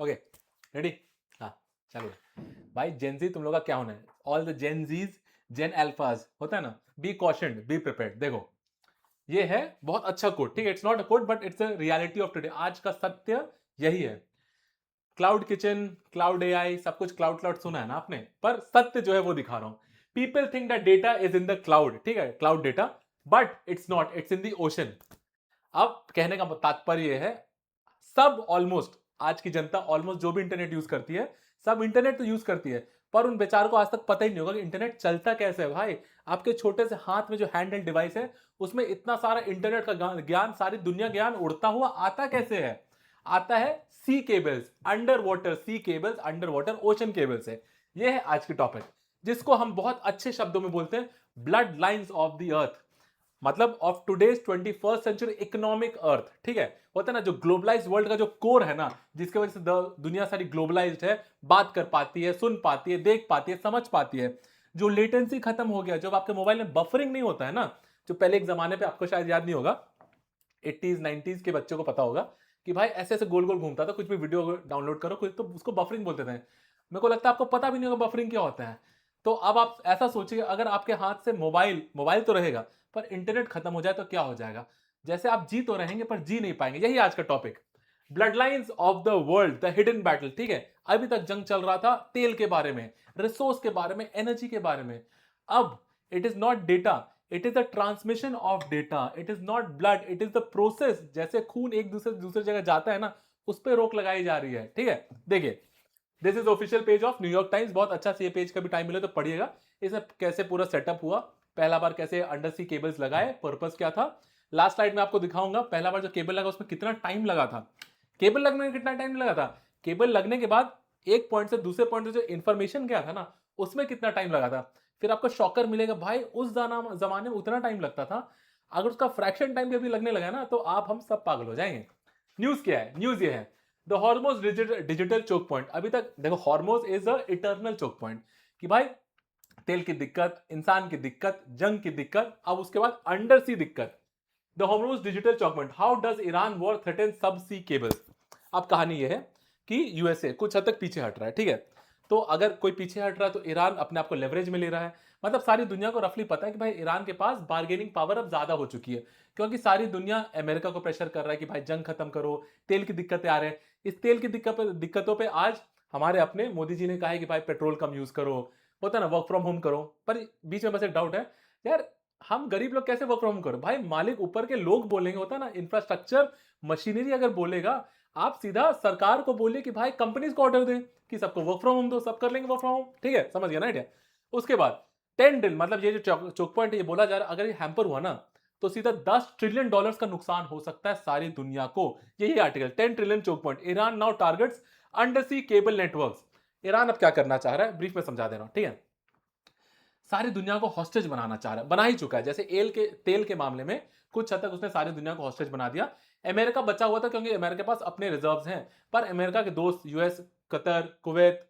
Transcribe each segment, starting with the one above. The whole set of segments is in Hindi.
Okay ready. हाँ चलो भाई, जेनजी तुम लोग का क्या होना है? ऑल द जेनजीज, जेन अल्फाज होता है ना, बी कॉशन्ड बी प्रिपेयर्ड। देखो ये है बहुत अच्छा कोड, ठीक है, it's not a code but it's a reality of today. आज का सत्य यही है। क्लाउड किचन, क्लाउड एआई, सब कुछ क्लाउड क्लाउड सुना है ना आपने, पर सत्य जो है वो दिखा रहा हूं। People think that data is in the cloud, ठीक है, cloud data, but it's not, it's in the ocean. अब कहने का तात्पर्य यह है, सब ऑलमोस्ट आज की जनता ऑलमोस्ट जो भी इंटरनेट यूज करती है, सब इंटरनेट तो यूज करती है, पर उन बेचारों को आज तक पता ही नहीं होगा कि इंटरनेट चलता कैसे है। भाई आपके छोटे से हाथ में जो हैंडहेल्ड डिवाइस है, उसमें इतना सारा इंटरनेट का ज्ञान, सारी दुनिया ज्ञान उड़ता हुआ आता कैसे है? आता है sea cables, underwater sea cables, underwater ocean cables है। ये है आज की टॉपिक, जिसको हम बहुत अच्छे शब्दों में बोलते हैं blood lines of the earth, मतलब of today's 21st century economic earth. ठीक है, होता है ना जो ग्लोबलाइज्ड वर्ल्ड का जो कोर है ना, जिसके वजह से दुनिया सारी ग्लोबलाइज्ड है, बात कर पाती है, सुन पाती है, देख पाती है, समझ पाती है। जो लेटेंसी खत्म हो गया, जब आपके मोबाइल में बफरिंग नहीं होता है ना, जो पहले एक जमाने पे आपको शायद याद नहीं होगा, 80s 90s के बच्चों को पता होगा कि भाई ऐसे ऐसे गोल गोल घूमता था, कुछ भी वीडियो डाउनलोड करो कुछ तो उसको बफरिंग बोलते थे। मेरे को लगता है आपको पता भी नहीं होगा बफरिंग क्या होता है। तो अब आप ऐसा सोचिए, अगर आपके हाथ से मोबाइल मोबाइल तो रहेगा, पर इंटरनेट खत्म हो जाए तो क्या हो जाएगा? जैसे आप जी तो रहेंगे पर जी नहीं पाएंगे। यही आज का topic, blood lines of the world, the hidden battle. ठीक है, अभी तक जंग चल रहा था तेल के बारे में, रिसोर्स के बारे में, एनर्जी के बारे में। अब it is not data, it is the transmission of data, it is not blood, it is the process. जैसे खून एक दूसरे दूसरे जगह जाता है ना, उस पर रोक लगाई जा रही है। ठीक है, देखिए this is official page of New York times, बहुत अच्छा सी पेज, कभी टाइम मिले तो पढ़िएगा। इसमें कैसे पूरा सेटअप हुआ, पहला बार कैसे अंडर सी केबल्स लगाए, पर्पस क्या था। लास्ट स्लाइड में आपको दिखाऊंगा पहला बार जो केबल लगा उसमें कितना टाइम लगा था, केबल लगने में कितना टाइम लगा था, केबल लगने के बाद एक पॉइंट से दूसरे पॉइंट से जो इंफॉर्मेशन गया था ना, उसमें कितना टाइम लगा था। फिर आपको शॉकर मिलेगा, भाई उस जमाने में उतना टाइम लगता था, अगर उसका फ्रैक्शन टाइम भी अभी लगने लगा ना, तो आप हम सब पागल हो जाएंगे। न्यूज क्या है? न्यूज ये है, the Hormuz digital choke point. अभी तक देखो, Hormuz is a eternal choke point, कि भाई तेल की दिक्कत, इंसान की दिक्कत, जंग की दिक्कत, अब उसके बाद अंडर सी दिक्कत, the Hormuz digital choke point. How does Iran war threaten sub sea cables. अब कहानी यह है कि यूएसए कुछ हद तक पीछे हट रहा है। ठीक है, तो अगर कोई पीछे हट रहा है तो ईरान अपने आप को लेवरेज में ले रहा है। मतलब सारी दुनिया को रफली पता है कि भाई ईरान के पास बार्गेनिंग पावर अब ज्यादा हो चुकी है, क्योंकि सारी दुनिया अमेरिका को प्रेशर कर रहा है कि भाई जंग खत्म करो, तेल की दिक्कतें आ रहे हैं। इस तेल की दिक्कतों पे आज हमारे अपने मोदी जी ने कहा है कि भाई पेट्रोल कम यूज करो, होता है ना, वर्क फ्रॉम होम करो। पर बीच में बस एक डाउट है यार, हम गरीब लोग कैसे वर्क फ्रॉम होम करो? भाई मालिक ऊपर के लोग बोलेंगे, होता है ना, इंफ्रास्ट्रक्चर मशीनरी अगर बोलेगा, आप सीधा सरकार को बोलिए कि भाई कंपनीज को ऑर्डर दें कि सबको वर्क फ्रॉम होम दो, सब कर लेंगे वर्क फ्रॉम होम। ठीक है, समझ गया ना आइडिया? उसके बाद 10 ट्रिलियन, मतलब ये जो चोक पॉइंट है, ये बोला जा रहा है अगर ये हैम्पर हुआ ना, तो सीधा $10 ट्रिलियन का नुकसान हो सकता है सारी दुनिया को। यही article 10 trillion choke point, Iran now targets under sea cable networks. Iran अब क्या करना चाह रहा है, ब्रीफ में समझा दे रहा हूं। ठीक है, सारी दुनिया को हॉस्टेज बनाना चाह रहा है, बना ही चुका है। जैसे तेल के मामले में कुछ हद तक उसने सारी दुनिया को हॉस्टेज बना दिया। अमेरिका बचा हुआ था क्योंकि अमेरिका के पास अपने रिजर्व्स हैं, पर अमेरिका के दोस्त यूएस, कतर, कुवैत,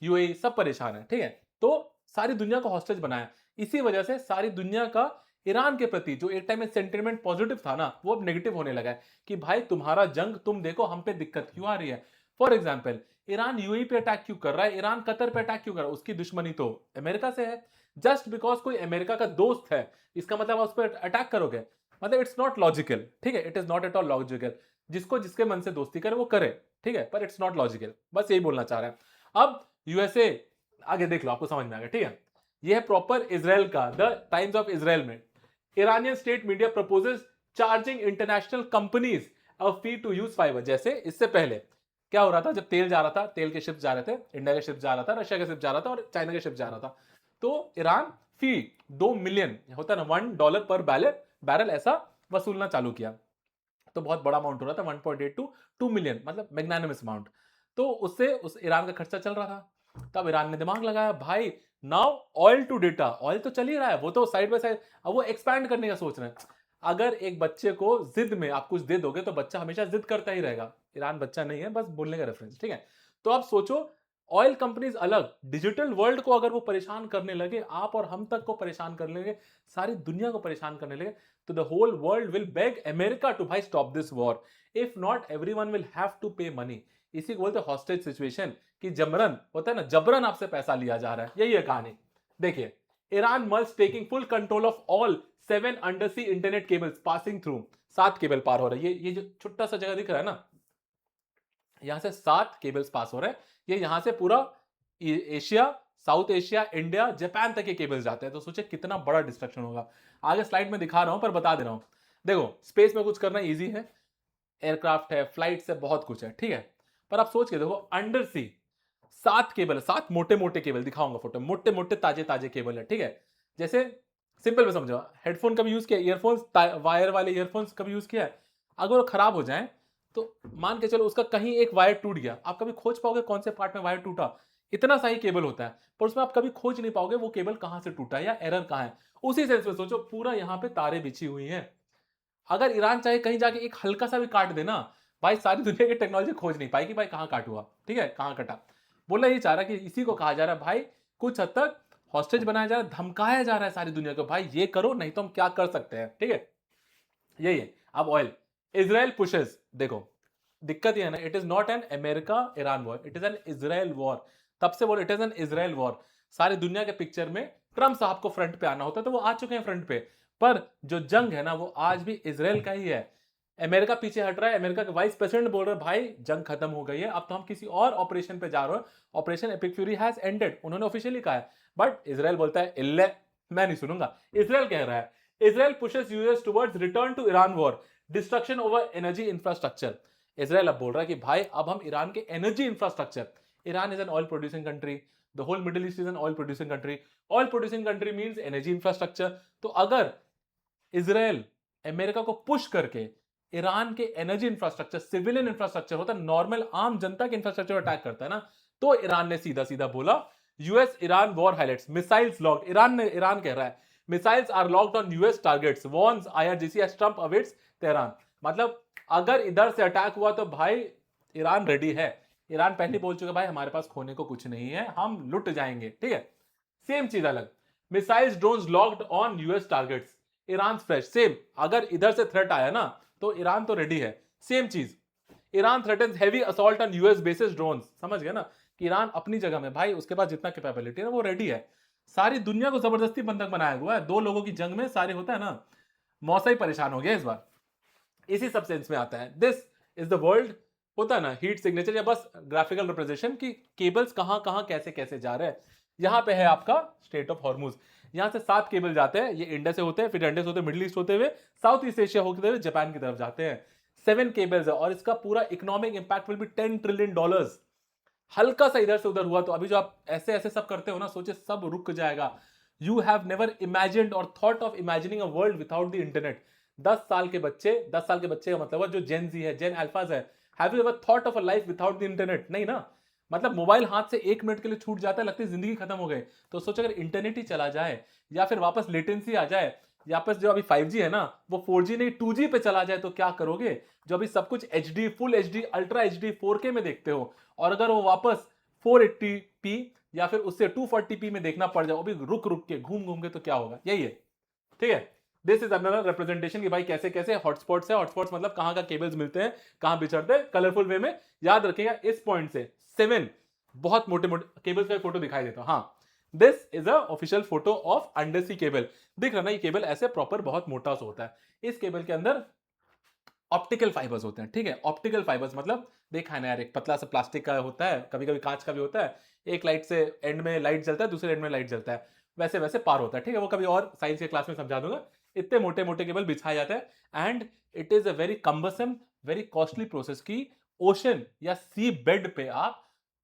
यूएई सब परेशान है। ठीक है, तो सारी दुनिया को हॉस्टेज बनाया। इसी वजह से सारी दुनिया का ईरान के प्रति जो एक टाइम में सेंटिमेंट पॉजिटिव था ना, वो अब नेगेटिव होने लगा है कि भाई तुम्हारा जंग, तुम देखो हम पे दिक्कत क्यों आ रही है। फॉर एग्जाम्पल, ईरान यूएई पे अटैक क्यों कर रहा है, ईरान कतर पे अटैक क्यों कर रहा है? उसकी दुश्मनी तो अमेरिका से है। जस्ट बिकॉज कोई अमेरिका का दोस्त है, इसका मतलब आप उस पर अटैक करोगे? मतलब इट्स नॉट लॉजिकल। ठीक है, it is not at all logical. जिसको जिसके मन से दोस्ती करे वो करे, ठीक है, पर इट्स नॉट लॉजिकल। बस यही बोलना चाह रहा है। अब यूएसए, आगे देख लो आपको समझ में आ गया। ठीक है, यह है प्रॉपर इजराइल का, द टाइम्स ऑफ इजराइल में, Iranian state media proposes charging international companies a fee to use fibre. जैसे इससे पहले क्या हो रहा था, जब तेल जा रहा था, तेल के शिप जा रहे थे, इंडिया के शिप जा रहा था, रशिया के शिप जा रहा था और चाइना के शिप जा रहा था, तो ईरान फी 2 मिलियन, होता है ना, $1 पर बैरल ऐसा वसूलना चालू किया। तो बहुत बड़ा अमाउंट हो रहा था, 1.8 टू 2 मिलियन, मतलब मैग्नानिमस अमाउंट। तो उससे उस ईरान का खर्चा चल रहा था। तब ईरान ने दिमाग लगाया, भाई now oil to data, oil तो चल ही रहा है, वो तो साइड बाय साइड, अब वो एक्सपैंड करने का सोच रहे हैं। अगर एक बच्चे को जिद में आप कुछ दे दोगे तो बच्चा हमेशा जिद करता ही रहेगा। ईरान बच्चा नहीं है, बस बोलने का रेफरेंस। ठीक है, तो आप सोचो, ऑयल कंपनीज अलग, डिजिटल वर्ल्ड को अगर वो परेशान करने लगे, आप और हम तक को परेशान करने लगे, सारी दुनिया को परेशान करने लगे, तो the whole world will beg America to भाई stop this war, if not everyone will have to pay money. इसी को बोलते हैं हॉस्टेज सिचुएशन, कि जबरन होता है ना, जबरन आपसे पैसा लिया जा रहा है, यही है कहानी। देखिए, Iran must taking full control of all 7 undersea internet cables passing through, 7 cable पार हो रहा है। ये जो छोटा सा जगह दिख रहा है ना, यहां से 7 केबल्स पास हो रहे हैं। ये यहां से पूरा Asia, south Asia, India, Japan तक के केबल्स जाते हैं। तो सोचे कितना बड़ा डिस्ट्रक्शन होगा। आगे स्लाइड में दिखा रहा हूं, पर बता दे रहा हूं। देखो, स्पेस में कुछ करना इजी है, एयरक्राफ्ट है, फ्लाइट है, बहुत कुछ है, ठीक है। पर आप सोच के देखो, अंडर सी 7 केबल है, 7 मोटे मोटे केबल, दिखाऊंगा फोटो, मोटे मोटे ताजे ताजे केबल है, ठीक है। जैसे सिंपल में समझो, हेडफोन कभी यूज किया, ईयरफोन्स, वायर वाले ईयरफोन्स कभी यूज किया है? अगर वो खराब हो जाए तो मान के चलो उसका कहीं एक वायर टूट गया, आप कभी खोज पाओगे कौन से पार्ट में वायर टूटा? इतना सा ही केबल होता है, पर उसमें आप कभी खोज नहीं पाओगे वो केबल कहां से टूटा या एरर कहां है। उसी सेंस में सोचो, पूरा यहां पे तारे बिछी हुई हैं। अगर ईरान चाहे कहीं जाके एक हल्का सा भी काट देना, भाई सारी दुनिया की टेक्नोलॉजी खोज नहीं पाएगी भाई कहां काट हुआ, ठीक है, कहां कटा। बोला ये चाह रहा कि इसी को कहा जा रहा है भाई, कुछ हद तक हॉस्टेज बनाया जा रहा है, धमकाया जा रहा है सारी दुनिया को, भाई ये करो नहीं तो हम क्या कर सकते हैं, ठीक है। यही है। अब ऑयल, इजराइल पुशेस, देखो दिक्कत ये है ना, it is not an America Iran war, it is an Israel war. तब से बोल, it is an Israel war. सारी दुनिया के पिक्चर में ट्रम्प साहब को फ्रंट पे आना होता है, तो वो आ चुके हैं फ्रंट पे, पर जो जंग है ना वो आज भी इजराइल का ही है। अमेरिका पीछे हट रहा है, अमेरिका के वाइस प्रेसिडेंट बोल रहे हैं भाई जंग खत्म हो गई है, अब तो हम किसी और ऑपरेशन पे जा रहे हैं, operation epic fury has ended, उन्होंने ऑफिशियली कहा है। बट इजराइल बोलता है इल्ले, मैं नहीं सुनूंगा। इजराइल कह रहा है, Israel pushes US towards return to Iran war, destruction over energy infrastructure. Israel अब बोल रहा है कि भाई अब हम ईरान के energy infrastructure, Iran is an oil producing country, the whole Middle East is an oil producing country, oil producing country means energy infrastructure. तो अगर इजराइल अमेरिका को पुश करके ईरान के एनर्जी इंफ्रास्ट्रक्चर, सिविलियन इंफ्रास्ट्रक्चर होता है, नॉर्मल आम जनता के इंफ्रास्ट्रक्चर अटैक करता है ना, तो ईरान ने सीधा सीधा बोला US Iran war highlights, missiles locked, Iran कह रहा है missiles are locked on US targets, warns IRGC as Trump awaits Tehran. मतलब अगर इधर से अटैक हुआ तो भाई ईरान रेडी है। ईरान पहले बोल चुका भाई हमारे पास खोने को कुछ नहीं है, हम लुट जाएंगे, ठीक है। सेम चीज अलग, missiles drones locked on US targets, Iran fresh, same. अगर इधर से थ्रेट आया ना तो ईरान तो रेडी है, सेम चीज। Iran threatens heavy assault on US basis drones, समझ गए ना कि ईरान अपनी जगह में भाई, उसके पास जितना कैपेबिलिटी है ना वो रेडी है। सारी दुनिया को जबरदस्ती बंधक बनाया हुआ है, दो लोगों की जंग में सारे होता है ना, मौसा ही परेशान हो गया इस बार। इसी सब सेंस में आता है, दिस इज द वर्ल्ड, होता है ना हीट सिग्नेचर, या बस ग्राफिकल रिप्रेजेंटेशन की केबल्स कहां कहां कैसे कैसे जा रहे हैं। यहां पे है आपका स्ट्रेट ऑफ हॉर्मुज, यहां से 7 केबल जाते हैं, ये इंडिया से होते हैं, फिर इंडिया से होते हैं मिडिल ईस्ट होते हुए, साउथ ईस्ट एशिया होते हुए जापान की तरफ जाते हैं। 7 केबल्स है, और इसका पूरा economic impact will be $10 trillion. हल्का सा इधर से उधर हुआ तो अभी जो आप ऐसे ऐसे सब करते हो ना, सोचे सब रुक जाएगा। यू हैव नेवर इमेजिन्ड और thought of imagining a world without the internet. 10 साल के बच्चे, 10 साल के बच्चे का मतलब जो जेन जी है, जेन अल्फाज है, have you ever thought of a life without the internet? नहीं ना। मतलब मोबाइल हाथ से 1 मिनट के लिए छूट जाता है, लगती है जिंदगी खत्म हो गई। तो सोचो अगर इंटरनेट ही चला जाए, या फिर वापस लेटेंसी आ जाए, वापस जो अभी 5G है ना वो 4G नहीं 2G पे चला जाए, तो क्या करोगे? जो अभी सब कुछ HD, full HD, ultra HD, 4K में देखते हो, और अगर वो वापस 480p या फिर उससे 240p में देखना पड़ जाए, वो भी रुक रुक के, घूम घूम के, तो क्या होगा? यही है, ठीक है। दिस इज अनदर रिप्रेजेंटेशन कि भाई कैसे कैसे हॉटस्पॉट्स है, हॉटस्पॉट्स मतलब कहां का केबल्स मिलते हैं, कहां बिछड़ते हैं, कलरफुल वे में। याद रखिएगा इस पॉइंट से 7 बहुत मोटे मोटे केबल्स का फोटो दिखाई देता हूं। हाँ, this is a official photo of under sea cable. दिख रहा ना, ये केबल ऐसे प्रॉपर बहुत मोटा सा होता है। इस केबल के अंदर ऑप्टिकल फाइबर्स होते हैं, ठीक है। ऑप्टिकल फाइबर्स मतलब देखा है ना यार, एक पतला सा प्लास्टिक का होता है, कभी कभी कांच का भी होता है, एक लाइट से एंड में लाइट जलता है, दूसरे एंड में लाइट जलता है, वैसे वैसे पार होता है, ठीक है। वो कभी और साइंस के क्लास में समझा दूंगा। इतने मोटे मोटे केबल बिछाया जाता है, and it is a very cumbersome, very costly process की ओशन या सी बेड पे आप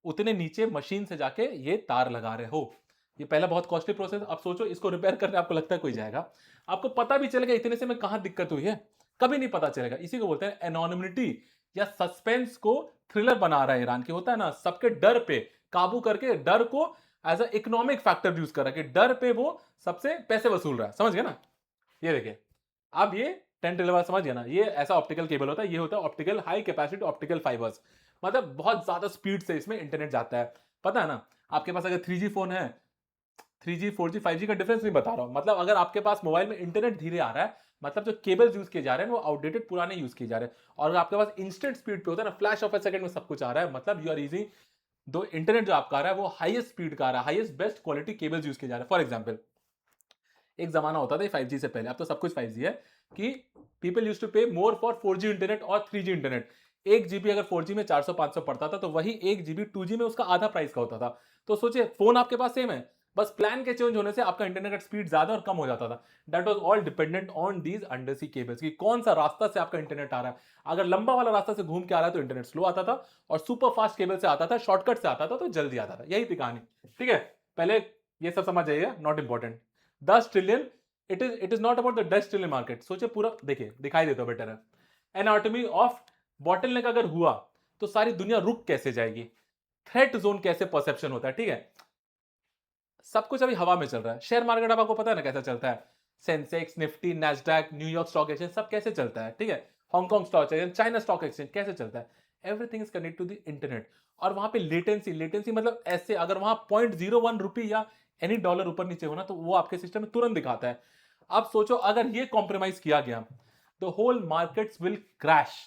उतने नीचे मशीन से जाके ये तार लगा रहे हो। ये पहला बहुत कॉस्टली प्रोसेस। अब सोचो इसको रिपेयर करने आपको लगता है कोई जाएगा? आपको पता भी चलेगा इतने से में कहां दिक्कत हुई है? कभी नहीं पता चलेगा। इसी को बोलते हैं एनोनिमिटी या सस्पेंस को थ्रिलर बना रहा है ईरान की, होता है ना, सबके डर पे काबू करके, डर को as a economic factor use कर रहा है कि डर पे वो सबसे पैसे वसूल रहा है, समझ गए ना। ये देखिए, अब ये 10 ट्रिलियन समझ गया ना, ये ऐसा ऑप्टिकल केबल होता है, ये होता है optical high capacity optical fibres. मतलब बहुत ज्यादा स्पीड से इसमें इंटरनेट जाता है। पता है ना, आपके पास अगर 3G फोन है, 3G 4G 5G का डिफरेंस नहीं बता रहा हूं, मतलब अगर आपके पास मोबाइल में इंटरनेट धीरे आ रहा है, मतलब जो केबल्स यूज किए जा रहे हैं वो आउटडेटेड पुराने यूज किए जा रहे हैं, और अगर आपके पास इंस्टेंट स्पीड पे होता है ना, फ्लैश ऑफ ए सेकंड में सब कुछ आ रहा है, मतलब यू आर इजी, दो इंटरनेट जो आपका आ रहा है वो हाईएस्ट स्पीड का आ रहा है, highest best quality cables use किए जा रहे हैं। फॉर एग्जांपल, एक जमाना होता था 5G से पहले, अब तो सब कुछ 5G है, कि पीपल यूज टू पे मोर फॉर 4G इंटरनेट और 3G इंटरनेट। 1 GB अगर 4G में 400-500 पड़ता था, तो वही 1 GB 2G में उसका आधा प्राइस का होता था। तो सोचिए, फोन आपके पास सेम है, बस प्लान के चेंज होने से आपका इंटरनेट का स्पीड ज्यादा और कम हो जाता था। That was all dependent on these undersea cables, कि कौन सा रास्ता से आपका इंटरनेट आ रहा है। अगर लंबा वाला रास्ता से घूम के आ रहा है तो इंटरनेट स्लो आता था, और सुपर फास्ट केबल से आता था, शॉर्टकट से आता था तो जल्दी आता था। यही थी कहानी, ठीक है। पहले ये सब समझ जाइए, not important. 10 trillion, it is not about the 10 trillion market. सोचिए पूरा, देखिए दिखाई देता बेटर है, एनाटॉमी ऑफ बॉटलनेक अगर हुआ तो सारी दुनिया रुक कैसे जाएगी, थ्रेट जोन कैसे परसेप्शन होता है, ठीक है। सब कुछ अभी हवा में चल रहा है। शेयर मार्केट अब आपको पता है ना कैसा चलता है, Sensex, Nifty, Nasdaq, New York stock exchange, सब कैसे चलता है, ठीक है। Hong Kong stock exchange, China stock exchange कैसे चलता है, everything is connect to the internet. और वहां पे लेटेंसी, लेटेंसी मतलब ऐसे, अगर वहां 0.01 रुपी या एनी डॉलर ऊपर नीचे होना, तो वो आपके सिस्टम में तुरंत दिखाता है। अब सोचो अगर ये कॉम्प्रोमाइज किया गया, the whole markets will crash,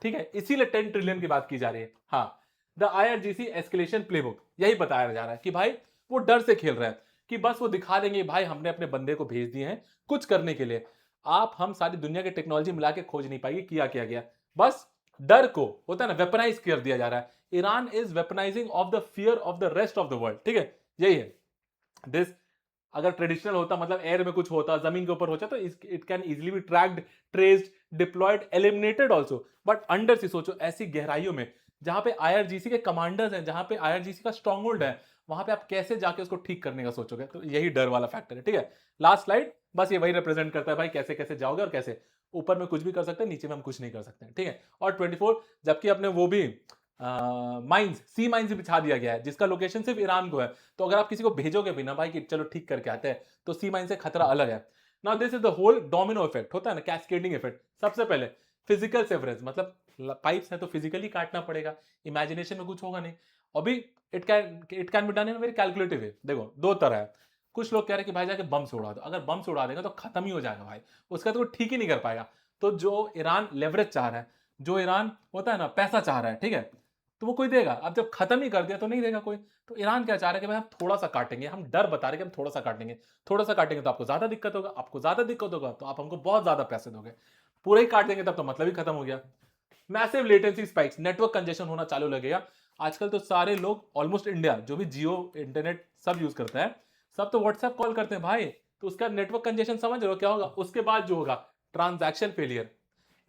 ठीक है। इसीलिए 10 ट्रिलियन की बात की जा रही है। हाँ, द IRGC एस्केलेशन प्लेबुक यही बताया जा रहा है कि भाई वो डर से खेल रहा है, कि बस वो दिखा देंगे भाई हमने अपने बंदे को भेज दिए हैं कुछ करने के लिए। आप हम सारी दुनिया की टेक्नोलॉजी मिला के खोज नहीं पाएगी किया क्या गया, बस डर को होता है ना वेपनाइज कर दिया जा रहा है। Iran is weaponising of the fear of the rest of the world, ठीक है। यही है दिस। अगर ट्रेडिशनल होता, मतलब एयर में कुछ होता, जमीन के ऊपर होता, तो it can easily be tracked, traced, deployed, eliminated also. But under से सोचो, ऐसी गहराइयों में जहां पे IRGC के कमांडर्स हैं, जहां पे IRGC का स्ट्रॉन्ग होल्ड है, वहां पे आप कैसे जाके उसको ठीक करने का सोचोगे। तो यही डर वाला फैक्टर है, ठीक है। लास्ट स्लाइड बस ये वही रिप्रेजेंट करता है भाई, कैसे कैसे जाओगे और कैसे ऊपर में कुछ भी कर सकते हैं, नीचे में हम कुछ नहीं कर सकते हैं, ठीक है। और 24, जबकि अपने वो भी माइंस, सी माइंस भी बिछा दिया गया है, जिसका लोकेशन सिर्फ ईरान को है। तो अगर आप किसी को भेजोगे भी ना भाई कि चलो ठीक करके आते हैं, तो सी माइन से खतरा अलग है। Now this is the whole domino effect, होता है ना कैस्केडिंग इफेक्ट। सबसे पहले फिजिकल सेवरेंस, मतलब पाइप्स है तो फिजिकली काटना पड़ेगा, इमेजिनेशन में कुछ होगा नहीं। अभी it can be done in very calculative way. देखो दो तरह है, कुछ लोग कह रहे हैं कि भाई जाके बम से उड़ा दो, अगर बम से उड़ा देगा तो खत्म ही हो जाएगा भाई, उसका तो ठीक ही नहीं कर पाएगा। तो जो ईरान लेवरेज चाह रहा है, जो ईरान होता है ना पैसा चाह रहा है, ठीक है, तो वो कोई देगा। अब जब खत्म ही कर दिया तो नहीं देगा कोई। तो ईरान क्या चाह रहा है कि भाई हम थोड़ा सा काटेंगे, हम डर बता रहे हैं कि हम थोड़ा सा काटेंगे, थोड़ा सा काटेंगे तो आपको ज्यादा दिक्कत होगा, आपको ज्यादा दिक्कत होगा तो आप हमको बहुत ज्यादा पैसे दोगे, पूरा ही काट देंगे तब तो मतलब ही खत्म हो गया। Massive latency spikes, network congestion होना चालू लगेगा। आजकल तो सारे लोग ऑलमोस्ट इंडिया जो भी जियो इंटरनेट सब यूज करता है, सब तो व्हाट्सएप कॉल करते हैं भाई, तो उसका नेटवर्क कंजेशन समझ रहे हो क्या होगा। उसके बाद जो होगा ट्रांजैक्शन फेलियर।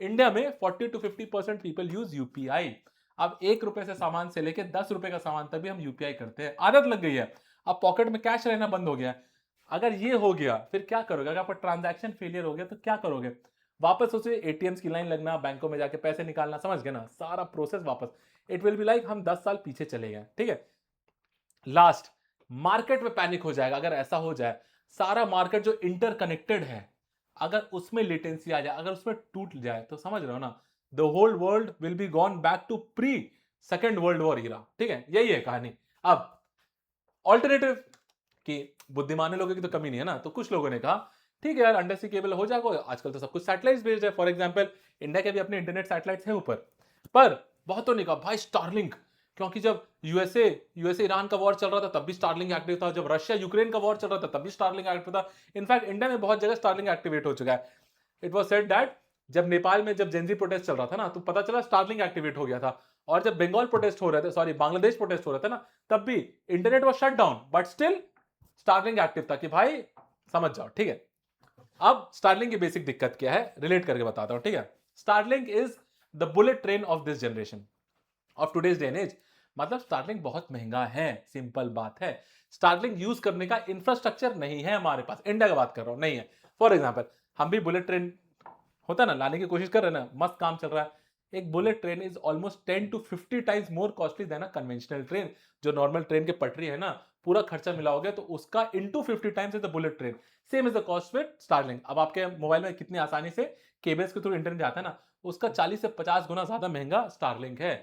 इंडिया में 40 to 50% पीपल यूज यूपीआई। अब 1 रुपए से सामान से लेके 10 रुपए का सामान तक भी हम यूपीआई करते हैं, आदत लग गई है। अब पॉकेट में कैश रहना बंद हो गया है। अगर ये हो गया फिर क्या करोगे, अगर आपका ट्रांजैक्शन फेलियर हो गया तो क्या करोगे। वापस सोचिए, एटीएम्स की लाइन लगना, बैंकों में जाके पैसे निकालना, समझ गए ना, सारा प्रोसेस वापस। इट विल बी लाइक हम 10 साल पीछे चले गए, ठीक है। लास्ट, मार्केट में पैनिक हो जाएगा अगर ऐसा हो जाए। सारा मार्केट जो इंटरकनेक्टेड है, अगर उसमें लेटेंसी आ जाए, अगर उसमें टूट जाए, तो समझ रहे हो ना, the whole world will be gone back to pre second world war era, ठीक है। यही है कहानी। अब ऑल्टरनेटिव कि बुद्धिमानी लोगों की तो कमी नहीं है ना, तो कुछ लोगों ने कहा ठीक है यार अंडर सी केबल हो जाएगा, आजकल तो सब कुछ सैटेलाइट बेस्ड है। फॉर एग्जांपल इंडिया के भी अपने इंटरनेट सैटेलाइट्स हैं ऊपर, पर बहुतों ने कहा भाई स्टारलिंक, क्योंकि जब यूएसए ईरान का वॉर चल रहा था तब भी स्टारलिंक एक्टिव था, जब रशिया यूक्रेन का वॉर चल रहा था तब भी स्टारलिंक एक्टिव था। इनफैक्ट इंडिया में बहुत जगह स्टारलिंक एक्टिवेट हो चुका है। इट वॉज सेड दैट जब नेपाल में जब जेंजी प्रोटेस्ट चल रहा था ना, तो पता चला स्टारलिंक एक्टिवेट हो गया था। और जब बंगाल प्रोटेस्ट हो रहे थे, सॉरी बांग्लादेश प्रोटेस्ट हो रहा था ना, तब भी internet was shut down, but still Starlink active था, कि भाई समझ जाओ, ठीक है। अब स्टारलिंक की बेसिक दिक्कत क्या है रिलेट करके बताता हूं, ठीक है। Starlink is the bullet train of this generation, of today's day and age. मतलब स्टारलिंक बहुत महंगा है, सिंपल बात है। स्टारलिंक यूज करने का इंफ्रास्ट्रक्चर नहीं है हमारे पास, इंडिया की बात कर रहा हूं, नहीं है। फॉर एग्जाम्पल हम भी बुलेट ट्रेन होता ना लाने की कोशिश कर रहे हैं ना, मस्त काम चल रहा है। एक bullet train is almost 10 to 50 times more costly than a conventional train. जो नॉर्मल ट्रेन के पटरी है ना, पूरा खर्चा मिलाओगे तो उसका into 50 times is the bullet train. Same is the cost with Starlink. अब आपके मोबाइल में कितनी आसानी से केबल्स के थ्रू इंटरनेट जाता है ना, उसका 40 से 50 गुना ज्यादा महंगा स्टारलिंक है।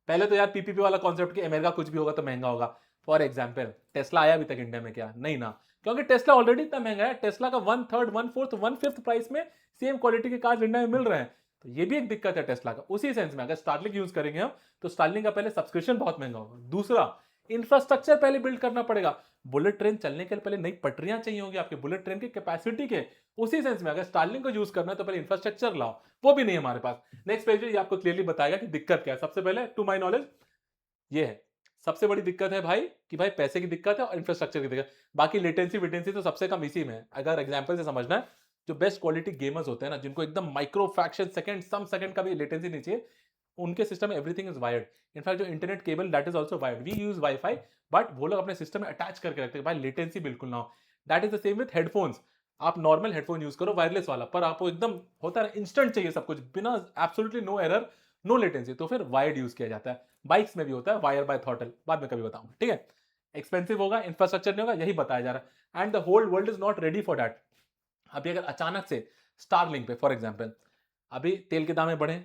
पहले तो यार पीपीपी वाला कॉन्सेप्ट कि अमेरिका कुछ भी होगा तो महंगा होगा। फॉर एग्जाम्पल टेस्ला आया अभी तक इंडिया में क्या? नहीं ना, क्योंकि टेस्ला ऑलरेडी इतना महंगा है। टेस्ला का 1/3, 1/4, 1/5 प्राइस में सेम क्वालिटी के कार्स इंडिया में मिल रहे हैं। तो ये भी एक दिक्कत है टेस्ला का। उसी सेंस में अगर स्टारलिंक यूज करेंगे हम तो स्टारलिंक का पहले सब्सक्रिप्शन बहुत महंगा होगा। दूसरा, इंफ्रास्ट्रक्चर पहले बिल्ड करना पड़ेगा। बुलेट ट्रेन चलने के लिए पहले नई पटरियां चाहिए होंगी आपके बुलेट ट्रेन की कैपेसिटी के। उसी सेंस में अगर स्टारलिंक को यूज करना है तो पहले इंफ्रास्ट्रक्चर लाओ, वो भी नहीं हमारे पास। नेक्स्ट पेज ये आपको क्लियरली बताएगा कि दिक्कत क्या है। सबसे पहले टू माय नॉलेज ये है, सबसे बड़ी दिक्कत है भाई कि भाई पैसे की दिक्कत है और इंफ्रास्ट्रक्चर की दिक्कत। बाकी लेटेंसी वेटेंसी तो सबसे कम इसी में है। अगर एग्जांपल से समझना है, जो बेस्ट क्वालिटी गेमर्स होते हैं ना, जिनको एकदम micro fraction second, some second का भी लेटेंसी नहीं चाहिए, उनके सिस्टम में एवरीथिंग इज वायर्ड। इनफैक्ट जो internet cable that is also wired. We use WiFi, but वो लोग अपने सिस्टम में अटैच करके रखते हैं भाई, लेटेंसी बिल्कुल ना हो। That is the same with headphones. आप नॉर्मल हेडफोन यूज करो वायरलेस वाला, पर आपको एकदम होता है इंस्टेंट चाहिए सब कुछ, बिना absolutely no error, no latency, तो फिर वायर्ड यूज किया जाता है। बाइक्स में भी होता है वायर बाय थॉटल, बाद में कभी बताऊंगा, ठीक है। एक्सपेंसिव होगा, इंफ्रास्ट्रक्चर नहीं होगा, यही बताया जा रहा है। And the whole world is not ready for that. अभी अगर अचानक से स्टारलिंक पे फॉर एग्जांपल अभी तेल के दाम में बढ़े,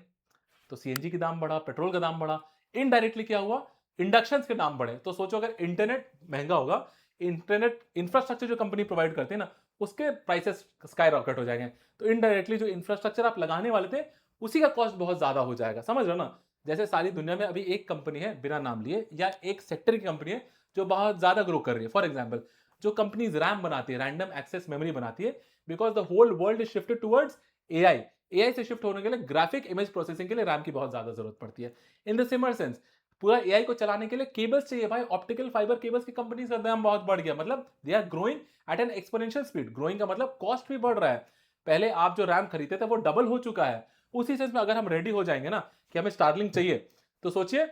तो सीएनजी के दाम बढ़ा, पेट्रोल का दाम बढ़ा, इनडायरेक्टली क्या हुआ, इंडक्शन के दाम बढ़े। तो सोचो अगर इंटरनेट महंगा होगा, इंटरनेट इंफ्रास्ट्रक्चर जो कंपनी प्रोवाइड करते हैं ना, उसके प्राइसेस स्काई रॉकेट हो जाएंगे। तो इनडायरेक्टली जो इंफ्रास्ट्रक्चर आप लगाने वाले थे उसी का कॉस्ट बहुत ज्यादा हो जाएगा। समझ रहे हो ना? जैसे सारी दुनिया में अभी एक कंपनी है बिना नाम लिए, या एक सेक्टर की कंपनी है जो बहुत ज्यादा ग्रो कर रही है। फॉर एग्जाम्पल जो कंपनीज रैम बनाती है, रैंडम एक्सेस मेमोरी बनाती है, because the whole world is shifted towards AI. AI से शिफ्ट होने के लिए ग्राफिक इमेज प्रोसेसिंग के लिए रैम की बहुत ज्यादा जरूरत पड़ती है। इन द सिमिलर सेंस पूरा एआई को चलाने के लिए केबल्स चाहिए भाई। ऑप्टिकल फाइबर केबल्स की कंपनीज का दाम बहुत बढ़ गया, मतलब they are growing at an exponential speed. Growing का मतलब कॉस्ट भी बढ़ रहा है। पहले आप जो रैम खरीदते थे वो डबल हो चुका है। उसी सेंस में अगर हम रेडी हो जाएंगे ना कि हमें स्टारलिंक चाहिए, तो सोचिए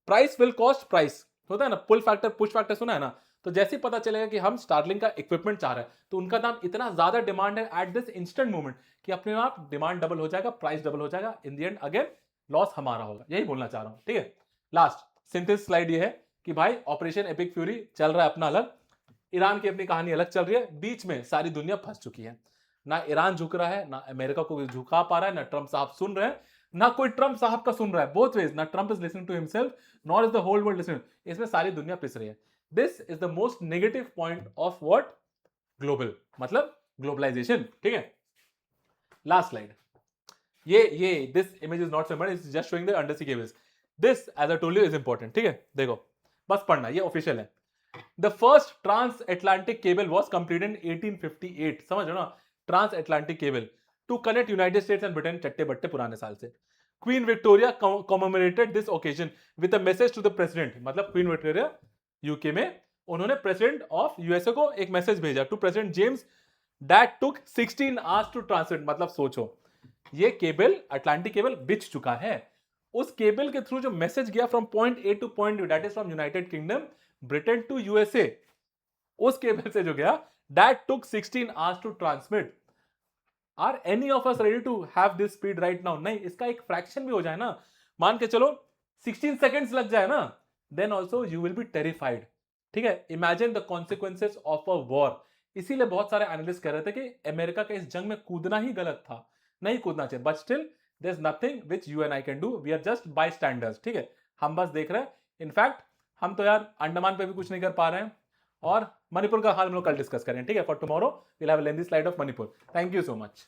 प्राइस विल कॉस्ट प्राइस, होता है ना पुल फैक्टर पुश फैक्टर, सुना है ना? तो जैसे ही पता चलेगा कि हम स्टारलिंक का इक्विपमेंट चाह रहे हैं, तो उनका दाम इतना ज्यादा डिमांड है एट दिस इंस्टेंट मोमेंट कि अपने आप डिमांड डबल हो जाएगा, प्राइस डबल हो जाएगा। इन दी एंड अगेन लॉस हमारा होगा। यही बोलना चाह रहा हूं, ठीक है। लास्ट सिंथेसिस स्लाइड ये है कि भाई ऑपरेशन एपिक फ्यूरी चल रहा है अपना अलग, ईरान की अपनी कहानी अलग चल रही है। बीच में सारी दुनिया फंस चुकी है। ना ईरान झुक रहा है, ना अमेरिका को झुका पा रहा है, ना ट्रंप साहब सुन रहे हैं, ना कोई ट्रंप साहब का सुन रहा है। बोथ वेज, ना Trump is listening to himself, nor is the whole world listening. इसमें सारी दुनिया पिस रही है। This is the most negative point of what global, मतलब ग्लोबलाइजेशन, ठीक है। लास्ट स्लाइड ये this image is not similar, it's just showing the undersea cables. This as I told you is important, ठीक है। देखो बस पढ़ना, ये ऑफिशियल है। The first transatlantic cable was completed in 1858। समझ लो ना, transatlantic cable to connect United States and Britain. चट्टे बट्टे पुराने साल से। Queen Victoria commemorated this occasion with a message to the president. मतलब क्वीन विक्टोरिया यूके में, उन्होंने प्रेसिडेंट ऑफ यूएसए को एक मैसेज भेजा to president James, that took 16 hours to translate. मतलब सोचो ये केबल, अटलांटिक केबल बिछ चुका है। उस केबल के थ्रू जो मैसेज गया from point A to point B, that is from United Kingdom Britain to USA, उस केबल से जो गया, that took 16 hours to transmit. Are any of us ready to have this speed right now? नहीं, इसका एक फ्रैक्शन भी हो जाए ना, मान के चलो 16 सेकेंड्स लग जाए ना, then also you will be terrified, ठीक है। Imagine the consequences of a war. इसीलिए बहुत सारे एनालिस्ट कह रहे थे कि अमेरिका का इस जंग में कूदना ही गलत था, नहीं कूदना चाहिए। But still there is nothing which you and I can do, we are just bystanders, ठीक है। हम बस देख रहे हैं। इनफैक्ट हम तो यार अंडमान पे भी कुछ नहीं कर पा रहे हैं, और मणिपुर का हाल हम लोग कल डिस्कस करें, ठीक है। For tomorrow we'll have a lengthy slide of Manipur. Thank you so much.